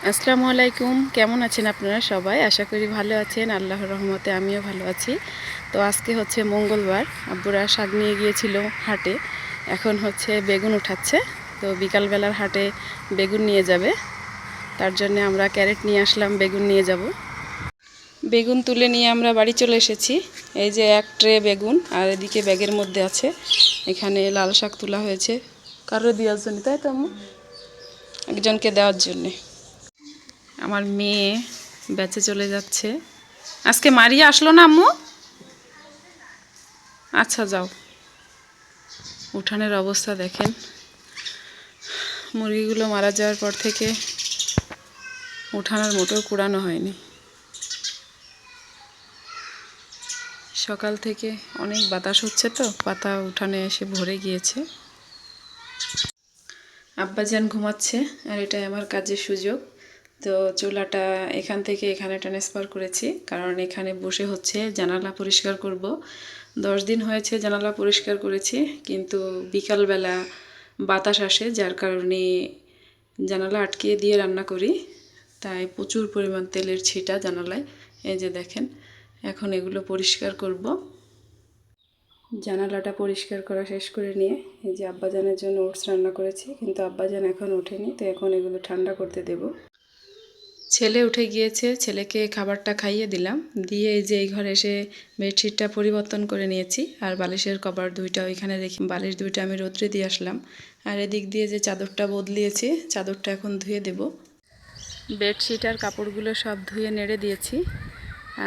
আসসালামু আলাইকুম। কেমন আছেন আপনারা সবাই? আশা করি ভালো আছেন। আল্লাহর রহমতে আমিও ভালো আছি। তো আজকে হচ্ছে মঙ্গলবার, আব্বুরা শাক নিয়ে গিয়েছিল হাটে। এখন হচ্ছে বেগুন উঠাচ্ছে। তো বিকালবেলার হাটে বেগুন নিয়ে যাবে, তার জন্য আমরা ক্যারেট নিয়ে আসলাম, বেগুন নিয়ে যাব। বেগুন তুলে নিয়ে আমরা বাড়ি চলে এসেছি। এই যে এক ট্রে বেগুন, আর এদিকে ব্যাগের মধ্যে আছে। এখানে লাল শাক তোলা হয়েছে কারো দেওয়ার জন্য, তাই তো আম্মু? একজনকে দেওয়ার জন্যে। আমার মেয়ে বেঁচে চলে যাচ্ছে। আজকে মারিয়া আসলো না আম্মু? আচ্ছা যাও। উঠানের অবস্থা দেখেন। মুরগিগুলো মারা যাওয়ার পর থেকে উঠানের মোটেও কুড়ানো হয়নি। সকাল থেকে অনেক বাতাস হচ্ছে, তো পাতা উঠানে এসে ভরে গিয়েছে। আব্বাজান ঘুমাচ্ছে, আর এটাই আমার কাজের সুযোগ। তো চুলাটা এখান থেকে এখানে ট্রান্সফার করেছি, কারণ এখানে বসে হচ্ছে জানালা পরিষ্কার করব। 10 দিন হয়েছে জানালা পরিষ্কার করেছি, কিন্তু বিকালবেলা বাতাস আসে, যার কারণে জানালা আটকিয়ে দিয়ে রান্না করি। তাই প্রচুর পরিমাণ তেলের ছিটা জানালায়। এই যে দেখেন, এখন এগুলো পরিষ্কার করব। জানালাটা পরিষ্কার করা শেষ করে নিয়ে এই যে আব্বাজানের জন্য ওটস রান্না করেছি, কিন্তু আব্বাজান এখন ওঠেনি, তো এখন এগুলো ঠান্ডা করতে দেব। ছেলে উঠে গিয়েছে, ছেলেকে খাবারটা খাইয়ে দিলাম, দিয়ে এই যে এই ঘরে এসে বেডশিটটা পরিবর্তন করে নিয়েছি, আর বালিশের কভার দুইটা ওইখানে রেখে বালিশ দুইটা আমি রোদ্রে দিয়ে আসলাম। আর এদিক দিয়ে যে চাদরটা বদলিয়েছি, চাদরটা এখন ধুয়ে দেব। বেডশিট আর কাপড়গুলো সব ধুয়ে নেড়ে দিয়েছি,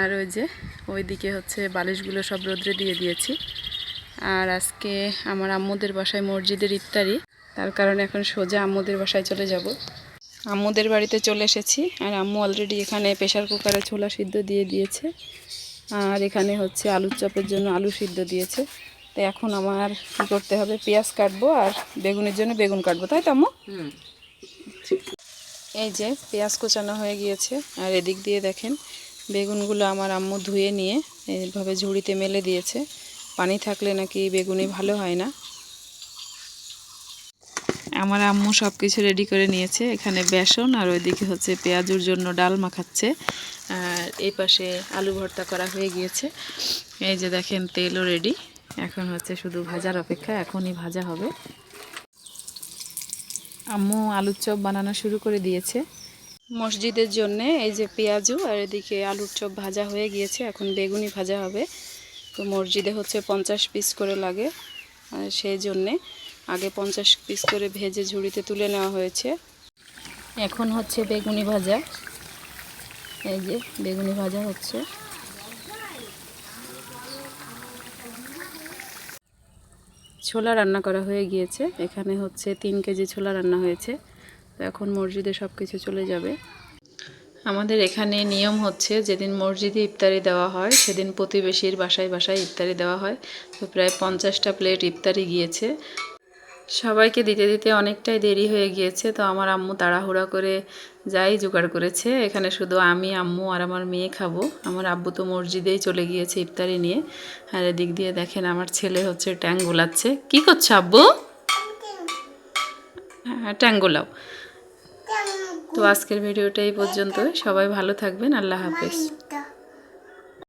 আর ওই যে ওইদিকে হচ্ছে বালিশগুলো সব রোদ্রে দিয়ে দিয়েছি। আর আজকে আমার আম্মুদের বাসায় মসজিদের ইফতারি, তার কারণে এখন সোজা আম্মুদের বাসায় চলে যাব। আম্মুদের বাড়িতে চলে এসেছি, আর আম্মু অলরেডি এখানে প্রেশার কুকারে ছোলা সিদ্ধ দিয়ে দিয়েছে, আর এখানে হচ্ছে আলুর চপের জন্য আলু সিদ্ধ দিয়েছে। তো এখন আমার কী করতে হবে, পেঁয়াজ কাটবো আর বেগুনের জন্য বেগুন কাটবো, তাই তো আম্মু? এই যে পেঁয়াজ কোচানো হয়ে গিয়েছে, আর এদিক দিয়ে দেখেন বেগুনগুলো আমার আম্মু ধুয়ে নিয়ে এইভাবে ঝুড়িতে মেলে দিয়েছে। পানি থাকলে নাকি বেগুনি ভালো হয় না। আমার আম্মু সব কিছু রেডি করে নিয়েছে, এখানে বেসন আর ওইদিকে হচ্ছে পেঁয়াজুর জন্য ডাল মাখাচ্ছে, আর এই পাশে আলু ভর্তা করা হয়ে গিয়েছে। এই যে দেখেন তেলও রেডি, এখন হচ্ছে শুধু ভাজার অপেক্ষা, এখনই ভাজা হবে। আম্মু আলুর চপ বানানো শুরু করে দিয়েছে মসজিদের জন্যে। এই যে পেঁয়াজু আর এদিকে আলুর চপ ভাজা হয়ে গিয়েছে, এখন বেগুনি ভাজা হবে। তো মসজিদে হচ্ছে 50 পিস করে লাগে, আর সেই জন্যে আগে 50 পিস করে ভেজে ঝুড়িতে তুলে নেওয়া হয়েছে। এখন হচ্ছে বেগুনি ভাজা, এই যে বেগুনি ভাজা হচ্ছে। ছোলা রান্না করা হয়ে গিয়েছে, এখানে হচ্ছে 3 কেজি ছোলা রান্না হয়েছে। তো এখন মসজিদে সব কিছু চলে যাবে। আমাদের এখানে নিয়ম হচ্ছে যেদিন মসজিদে ইফতারি দেওয়া হয় সেদিন প্রতিবেশীর বাসায় বাসায় ইফতারি দেওয়া হয়। তো প্রায় 50টা প্লেট ইফতারি গিয়েছে, সবাইকে দিতে দিতে অনেকটাই দেরি হয়ে গিয়েছে। তো আমার আম্মু তাড়াহুড়া করে যাই জোগাড় করেছে, এখানে শুধু আমি, আম্মু আর আমার মেয়ে খাবো। আমার আব্বু তো মসজিদেই চলে গিয়েছে ইফতারি নিয়ে। আর এদিক দিয়ে দেখেন আমার ছেলে হচ্ছে ট্যাং গোলাচ্ছে। কি করছো আব্বু? হ্যাঁ, ট্যাং গোলাও। তো আজকের ভিডিওটা এই পর্যন্তই, সবাই ভালো থাকবেন, আল্লাহ হাফেজ।